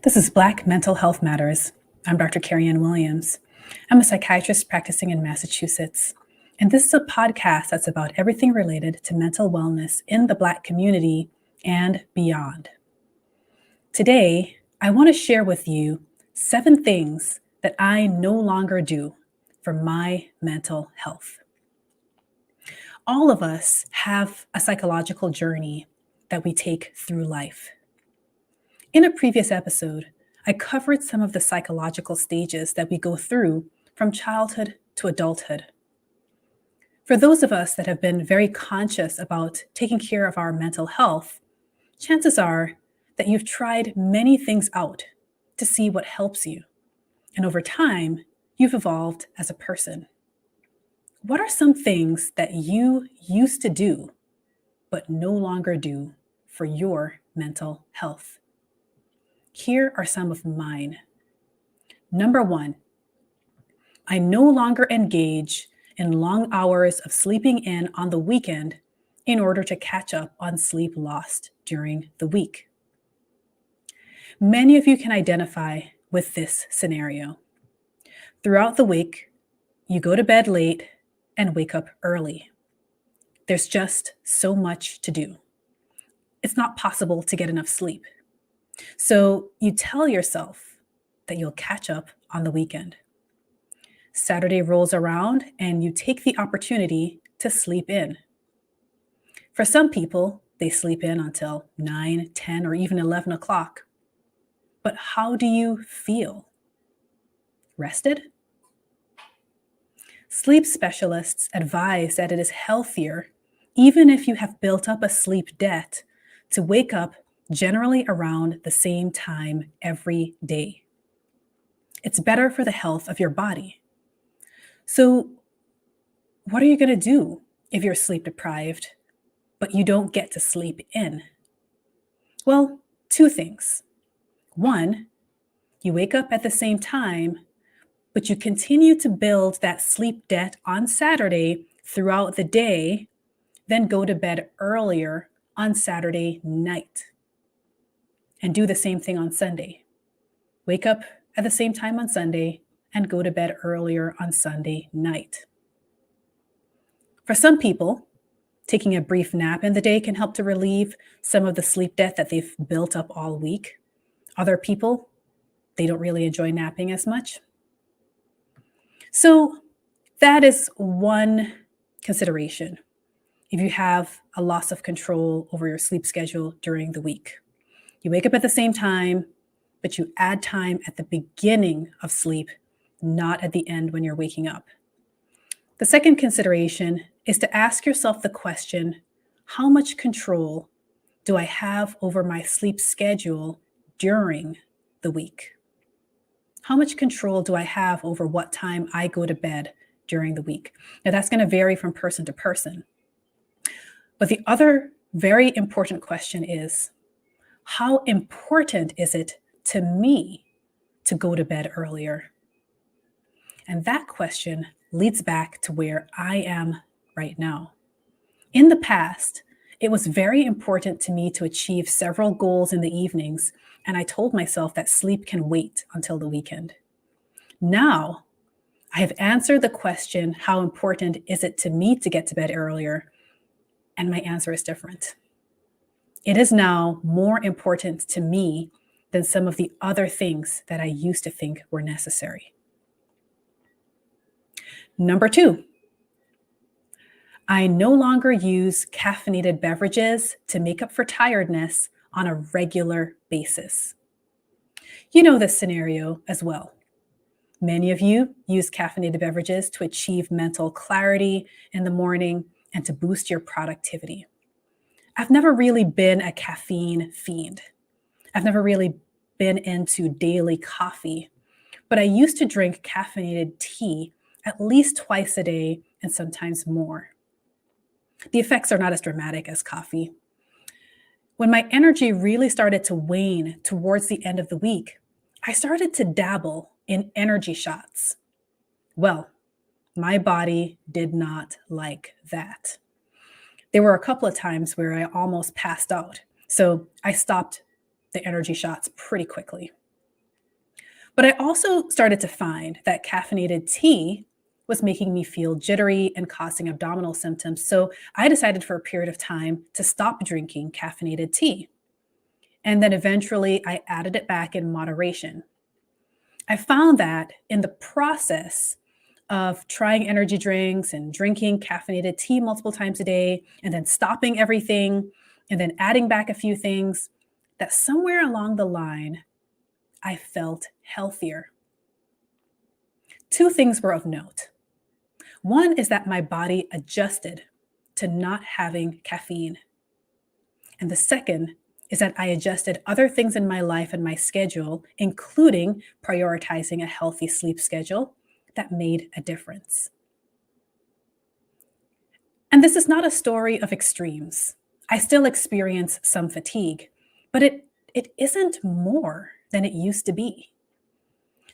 This is Black Mental Health Matters. I'm Dr. Kerry-Ann Williams. I'm a psychiatrist practicing in Massachusetts. And this is a podcast that's about everything related to mental wellness in the Black community and beyond. Today, I want to share with you 7 things that I no longer do for my mental health. All of us have a psychological journey that we take through life. In a previous episode, I covered some of the psychological stages that we go through from childhood to adulthood. For those of us that have been very conscious about taking care of our mental health, chances are that you've tried many things out to see what helps you. And over time, you've evolved as a person. What are some things that you used to do but no longer do for your mental health? Here are some of mine. Number 1, I no longer engage in long hours of sleeping in on the weekend in order to catch up on sleep lost during the week. Many of you can identify with this scenario. Throughout the week, you go to bed late and wake up early. There's just so much to do. It's not possible to get enough sleep. So you tell yourself that you'll catch up on the weekend. Saturday rolls around and you take the opportunity to sleep in. For some people, they sleep in until 9, 10, or even 11 o'clock. But how do you feel? Rested? Sleep specialists advise that it is healthier, even if you have built up a sleep debt, to wake up generally around the same time every day. It's better for the health of your body. So, what are you going to do if you're sleep deprived, but you don't get to sleep in? Well, 2 things. 1, you wake up at the same time, but you continue to build that sleep debt on Saturday throughout the day, then go to bed earlier on Saturday night. And do the same thing on Sunday. Wake up at the same time on Sunday and go to bed earlier on Sunday night. For some people, taking a brief nap in the day can help to relieve some of the sleep debt that they've built up all week. Other people, they don't really enjoy napping as much. So that is one consideration if you have a loss of control over your sleep schedule during the week. You wake up at the same time, but you add time at the beginning of sleep, not at the end when you're waking up. The second consideration is to ask yourself the question, how much control do I have over my sleep schedule during the week? How much control do I have over what time I go to bed during the week? Now, that's going to vary from person to person. But the other very important question is, how important is it to me to go to bed earlier? And that question leads back to where I am right now. In the past, it was very important to me to achieve several goals in the evenings, and I told myself that sleep can wait until the weekend. Now, I have answered the question, how important is it to me to get to bed earlier? And my answer is different. It is now more important to me than some of the other things that I used to think were necessary. Number 2, I no longer use caffeinated beverages to make up for tiredness on a regular basis. You know this scenario as well. Many of you use caffeinated beverages to achieve mental clarity in the morning and to boost your productivity. I've never really been a caffeine fiend. I've never really been into daily coffee, but I used to drink caffeinated tea at least twice a day and sometimes more. The effects are not as dramatic as coffee. When my energy really started to wane towards the end of the week, I started to dabble in energy shots. Well, my body did not like that. There were a couple of times where I almost passed out. So I stopped the energy shots pretty quickly. But I also started to find that caffeinated tea was making me feel jittery and causing abdominal symptoms. So I decided for a period of time to stop drinking caffeinated tea. And then eventually I added it back in moderation. I found that in the process of trying energy drinks and drinking caffeinated tea multiple times a day, and then stopping everything, and then adding back a few things, that somewhere along the line, I felt healthier. Two things were of note. One is that my body adjusted to not having caffeine. And the second is that I adjusted other things in my life and my schedule, including prioritizing a healthy sleep schedule that made a difference. And this is not a story of extremes. I still experience some fatigue, but it isn't more than it used to be.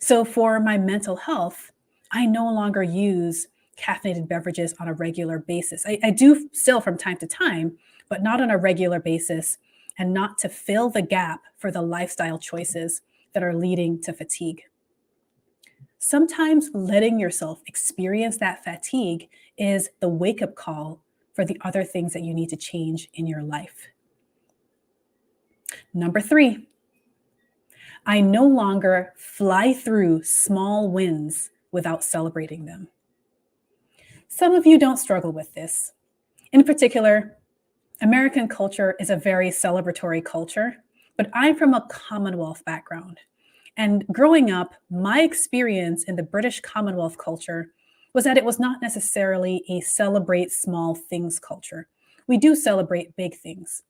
So for my mental health, I no longer use caffeinated beverages on a regular basis. I do still from time to time, but not on a regular basis and not to fill the gap for the lifestyle choices that are leading to fatigue. Sometimes letting yourself experience that fatigue is the wake up call for the other things that you need to change in your life. Number three, I no longer fly through small wins without celebrating them. Some of you don't struggle with this. In particular, American culture is a very celebratory culture, but I'm from a Commonwealth background. And growing up, my experience in the British Commonwealth culture was that it was not necessarily a celebrate small things culture. We do celebrate big things,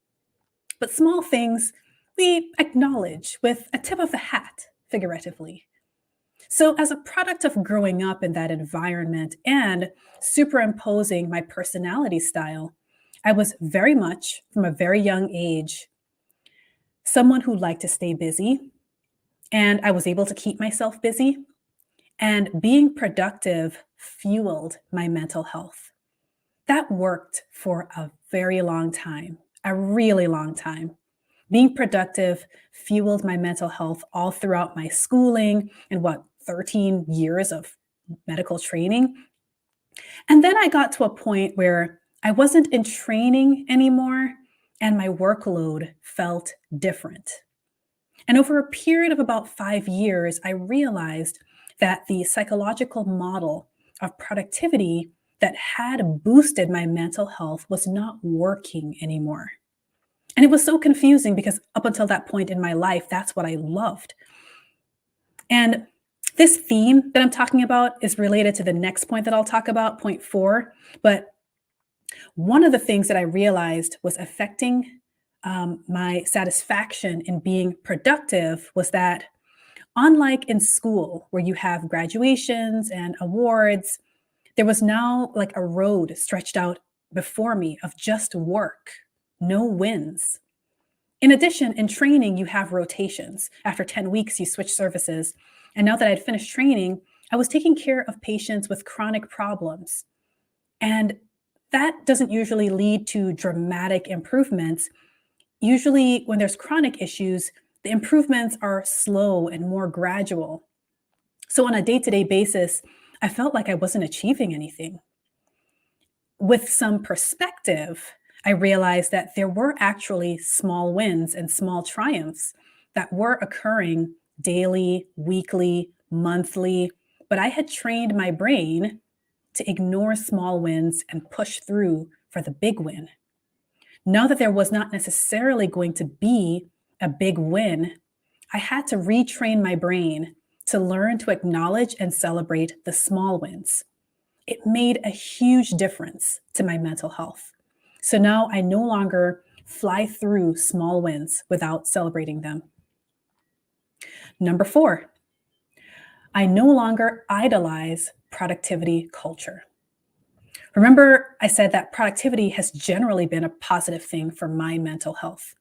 but small things we acknowledge with a tip of the hat, figuratively. So, as a product of growing up in that environment and superimposing my personality style, I was very much, from a very young age, someone who liked to stay busy, and I was able to keep myself busy. And being productive fueled my mental health. That worked for a very long time, a really long time. Being productive fueled my mental health all throughout my schooling and 13 years of medical training. And then I got to a point where I wasn't in training anymore and my workload felt different. And over a period of about 5 years, I realized that the psychological model of productivity that had boosted my mental health was not working anymore. And it was so confusing because up until that point in my life, that's what I loved. And this theme that I'm talking about is related to the next point that I'll talk about, point 4. But one of the things that I realized was affecting my satisfaction in being productive was that, unlike in school where you have graduations and awards, there was now like a road stretched out before me of just work, no wins. In addition, in training, you have rotations. After 10 weeks, you switch services. And now that I'd finished training, I was taking care of patients with chronic problems. And that doesn't usually lead to dramatic improvements. Usually, when there's chronic issues, the improvements are slow and more gradual. So, on a day to day basis, I felt like I wasn't achieving anything. With some perspective, I realized that there were actually small wins and small triumphs that were occurring daily, weekly, monthly, but I had trained my brain to ignore small wins and push through for the big win. Now that there was not necessarily going to be a big win, I had to retrain my brain to learn to acknowledge and celebrate the small wins. It made a huge difference to my mental health. So now I no longer fly through small wins without celebrating them. Number 4, I no longer idolize productivity culture. Remember, I said that productivity has generally been a positive thing for my mental health.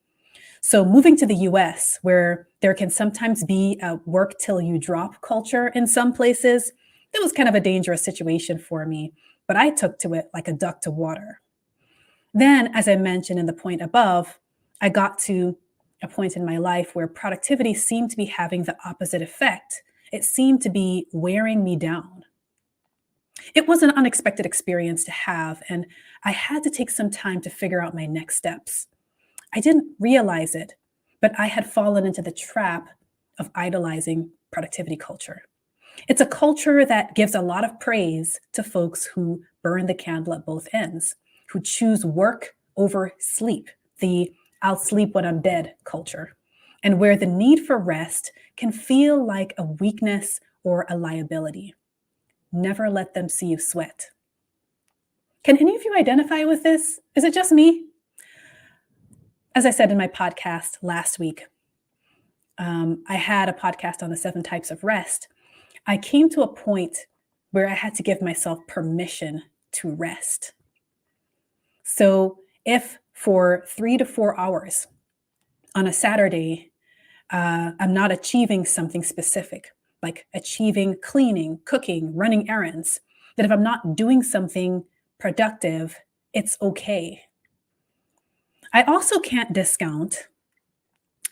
So moving to the US, where there can sometimes be a work till you drop culture in some places, that was kind of a dangerous situation for me, but I took to it like a duck to water. Then, as I mentioned in the point above, I got to a point in my life where productivity seemed to be having the opposite effect it seemed to be wearing me down. It was an unexpected experience to have, and I had to take some time to figure out my next steps. I didn't realize it, but I had fallen into the trap of idolizing productivity culture. It's a culture that gives a lot of praise to folks who burn the candle at both ends, who choose work over sleep, the I'll sleep when I'm dead culture, and where the need for rest can feel like a weakness or a liability. Never let them see you sweat. Can any of you identify with this? Is it just me? As I said in my podcast last week, I had a podcast on the 7 types of rest. I came to a point where I had to give myself permission to rest. So if for 3 to 4 hours on a Saturday, I'm not achieving something specific, like achieving cleaning, cooking, running errands, that if I'm not doing something productive, it's okay. I also can't discount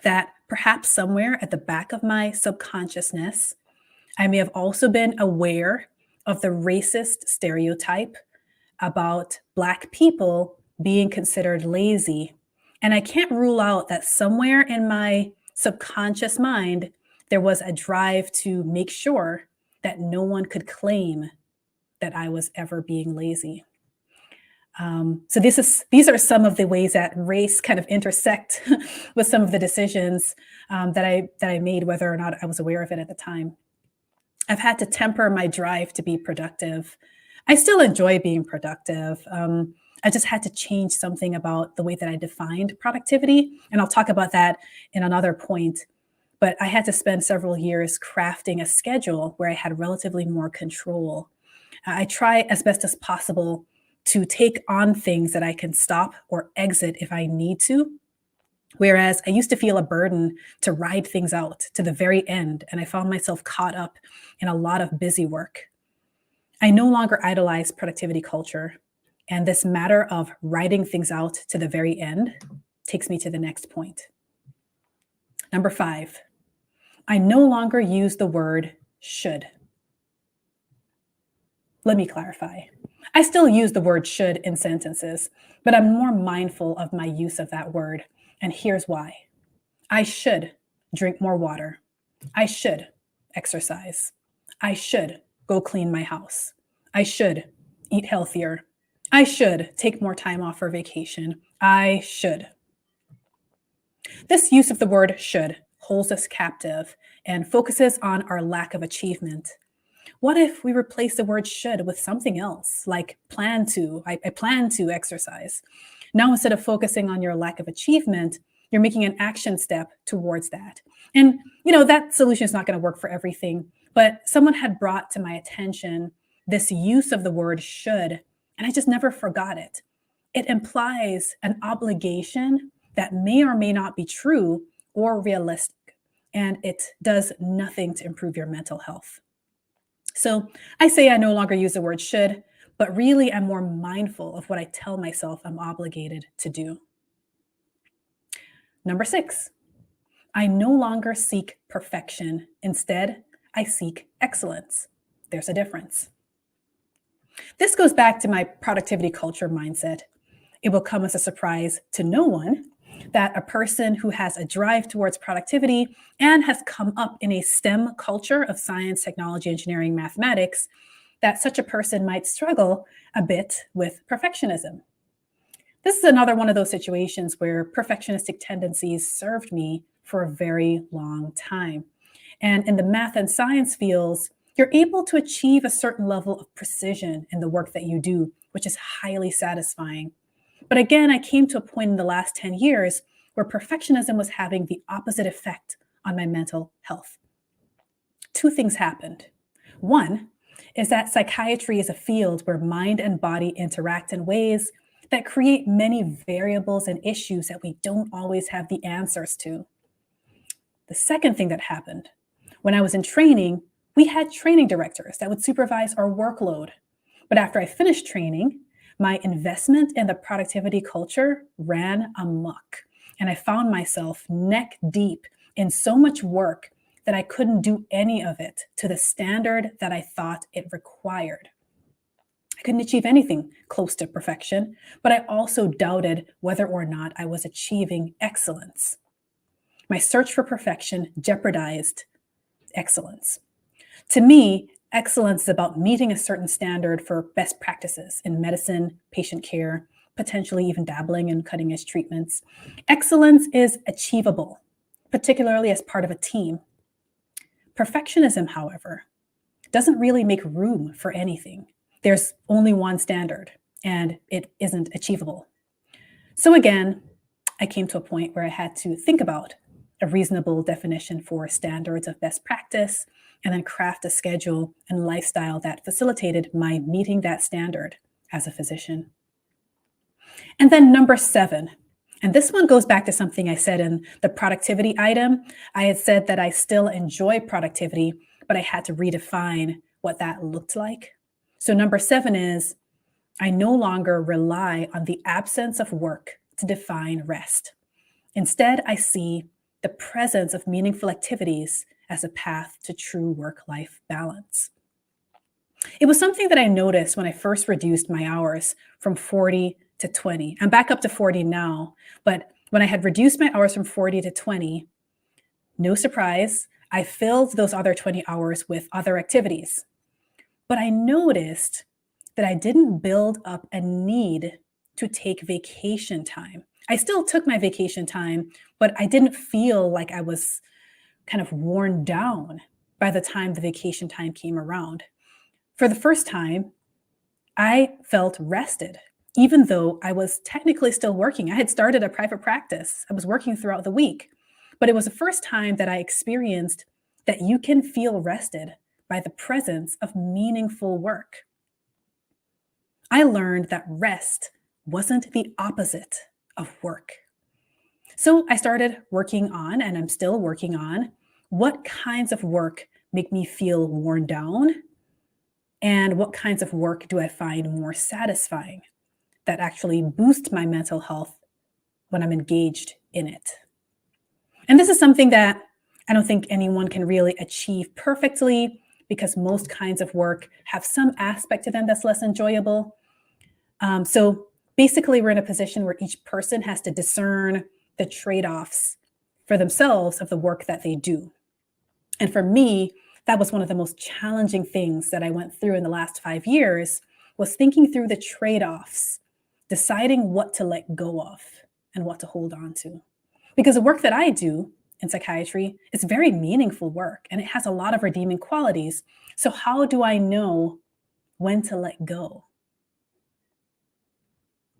that perhaps somewhere at the back of my subconsciousness, I may have also been aware of the racist stereotype about Black people being considered lazy. And I can't rule out that somewhere in my subconscious mind, there was a drive to make sure that no one could claim that I was ever being lazy. So these are some of the ways that race kind of intersect with some of the decisions that I made, whether or not I was aware of it at the time. I've had to temper my drive to be productive. I still enjoy being productive. I just had to change something about the way that I defined productivity, and I'll talk about that in another point. But I had to spend several years crafting a schedule where I had relatively more control. I try as best as possible to take on things that I can stop or exit if I need to. Whereas I used to feel a burden to ride things out to the very end, and I found myself caught up in a lot of busy work. I no longer idolize productivity culture, and this matter of riding things out to the very end takes me to the next point. Number 5, I no longer use the word should. Let me clarify. I still use the word should in sentences, but I'm more mindful of my use of that word. And here's why. I should drink more water. I should exercise. I should go clean my house. I should eat healthier. I should take more time off for vacation. I should. This use of the word should holds us captive and focuses on our lack of achievement. What if we replace the word should with something else, like plan to? I plan to exercise. Now, instead of focusing on your lack of achievement, you're making an action step towards that. And, that solution is not going to work for everything, but someone had brought to my attention this use of the word should, and I just never forgot it. It implies an obligation that may or may not be true or realistic, and it does nothing to improve your mental health. So I say I no longer use the word should, but really I'm more mindful of what I tell myself I'm obligated to do. Number 6, I no longer seek perfection. Instead, I seek excellence. There's a difference. This goes back to my productivity culture mindset. It will come as a surprise to no one that a person who has a drive towards productivity and has come up in a STEM culture of science, technology, engineering, mathematics, that such a person might struggle a bit with perfectionism. This is another one of those situations where perfectionistic tendencies served me for a very long time. And in the math and science fields, you're able to achieve a certain level of precision in the work that you do, which is highly satisfying. But again, I came to a point in the last 10 years where perfectionism was having the opposite effect on my mental health. 2 things happened. One is that psychiatry is a field where mind and body interact in ways that create many variables and issues that we don't always have the answers to. The second thing that happened, when I was in training, we had training directors that would supervise our workload. But after I finished training, my investment in the productivity culture ran amok, and I found myself neck deep in so much work that I couldn't do any of it to the standard that I thought it required. I couldn't achieve anything close to perfection, but I also doubted whether or not I was achieving excellence. My search for perfection jeopardized excellence. To me, excellence is about meeting a certain standard for best practices in medicine, patient care, potentially even dabbling in cutting edge treatments. Excellence is achievable, particularly as part of a team. Perfectionism, however, doesn't really make room for anything. There's only one standard, and it isn't achievable. So again, I came to a point where I had to think about a reasonable definition for standards of best practice, and then craft a schedule and lifestyle that facilitated my meeting that standard as a physician. And then number 7, and this one goes back to something I said in the productivity item. I had said that I still enjoy productivity, but I had to redefine what that looked like. So number 7 is, I no longer rely on the absence of work to define rest. Instead, I see the presence of meaningful activities as a path to true work-life balance. It was something that I noticed when I first reduced my hours from 40 to 20. I'm back up to 40 now, but when I had reduced my hours from 40 to 20, no surprise, I filled those other 20 hours with other activities. But I noticed that I didn't build up a need to take vacation time. I still took my vacation time, but I didn't feel like I was kind of worn down by the time the vacation time came around. For the first time, I felt rested, even though I was technically still working. I had started a private practice. I was working throughout the week, but it was the first time that I experienced that you can feel rested by the presence of meaningful work. I learned that rest wasn't the opposite of work. So I started working on, and I'm still working on, what kinds of work make me feel worn down, and what kinds of work do I find more satisfying that actually boost my mental health when I'm engaged in it. And this is something that I don't think anyone can really achieve perfectly, because most kinds of work have some aspect to them that's less enjoyable. So basically, we're in a position where each person has to discern the trade-offs for themselves of the work that they do. And for me, that was one of the most challenging things that I went through in the last 5 years, was thinking through the trade-offs, deciding what to let go of and what to hold on to. Because the work that I do in psychiatry is very meaningful work, and it has a lot of redeeming qualities. So how do I know when to let go?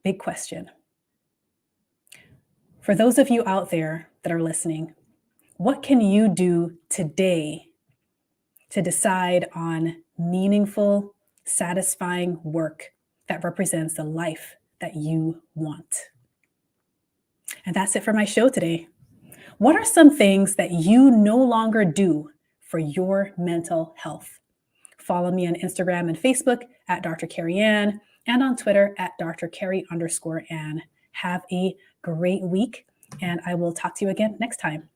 Big question. For those of you out there that are listening, what can you do today to decide on meaningful, satisfying work that represents the life that you want? And that's it for my show today. What are some things that you no longer do for your mental health? Follow me on Instagram and Facebook at Dr. Kerry-Ann, and on Twitter at Dr. Kerry_Ann. Have a great week, and I will talk to you again next time.